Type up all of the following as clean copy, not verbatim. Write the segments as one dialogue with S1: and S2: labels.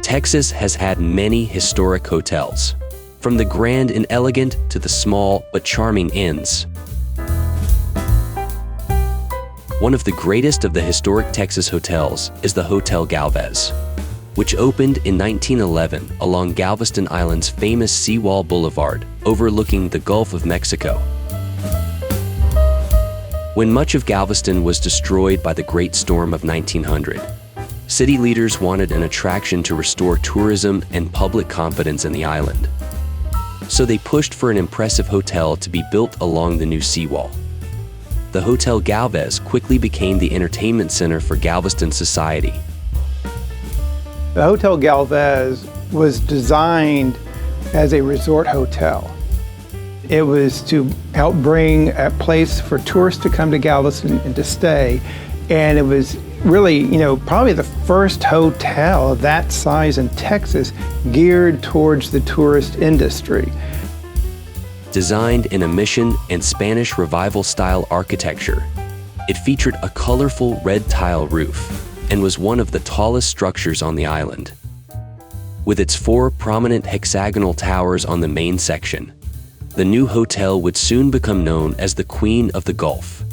S1: Texas has had many historic hotels, from the grand and elegant to the small but charming inns. One of the greatest of the historic Texas hotels is the Hotel Galvez, which opened in 1911 along Galveston Island's famous Seawall Boulevard, overlooking the Gulf of Mexico. When much of Galveston was destroyed by the Great Storm of 1900, city leaders wanted an attraction to restore tourism and public confidence in the island. So they pushed for an impressive hotel to be built along the new seawall. The Hotel Galvez quickly became the entertainment center for Galveston society.
S2: The Hotel Galvez was designed as a resort hotel. It was to help bring a place for tourists to come to Galveston and to stay. And it was really, probably the first hotel of that size in Texas geared towards the tourist industry.
S1: Designed in a Mission and Spanish Revival-style architecture, it featured a colorful red tile roof and was one of the tallest structures on the island. With its 4 prominent hexagonal towers on the main section, the new hotel would soon become known as the Queen of the Gulf,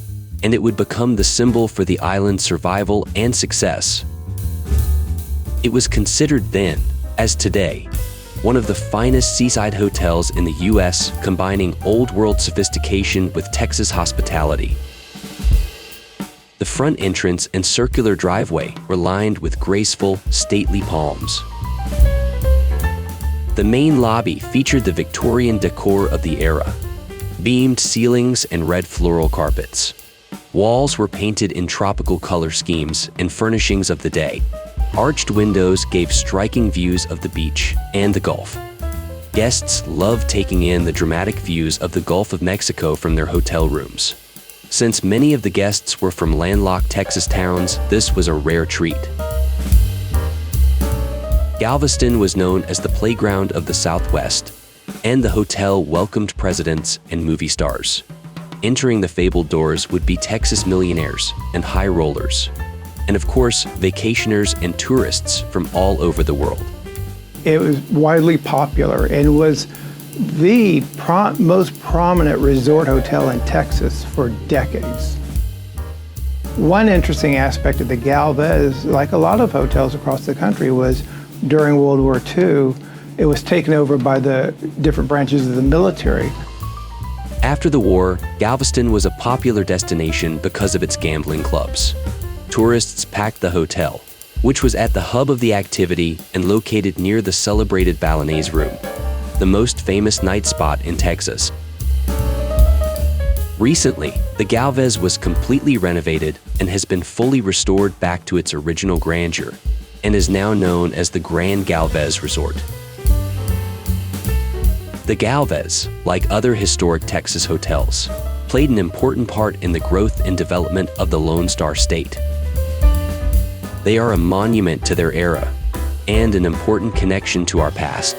S1: and it would become the symbol for the island's survival and success. It was considered then, as today, one of the finest seaside hotels in the U.S., combining old-world sophistication with Texas hospitality. The front entrance and circular driveway were lined with graceful, stately palms. The main lobby featured the Victorian decor of the era, beamed ceilings and red floral carpets. Walls were painted in tropical color schemes and furnishings of the day. Arched windows gave striking views of the beach and the Gulf. Guests loved taking in the dramatic views of the Gulf of Mexico from their hotel rooms. Since many of the guests were from landlocked Texas towns, this was a rare treat. Galveston was known as the playground of the Southwest, and the hotel welcomed presidents and movie stars. Entering the fabled doors would be Texas millionaires and high rollers, and of course, vacationers and tourists from all over the world.
S2: It was widely popular and was the most prominent resort hotel in Texas for decades. One interesting aspect of the Galvez, like a lot of hotels across the country, was during World War II, it was taken over by the different branches of the military.
S1: After the war, Galveston was a popular destination because of its gambling clubs. Tourists packed the hotel, which was at the hub of the activity and located near the celebrated Balinese Room, the most famous night spot in Texas. Recently, the Galvez was completely renovated and has been fully restored back to its original grandeur, and is now known as the Grand Galvez Resort. The Galvez, like other historic Texas hotels, played an important part in the growth and development of the Lone Star State. They are a monument to their era and an important connection to our past.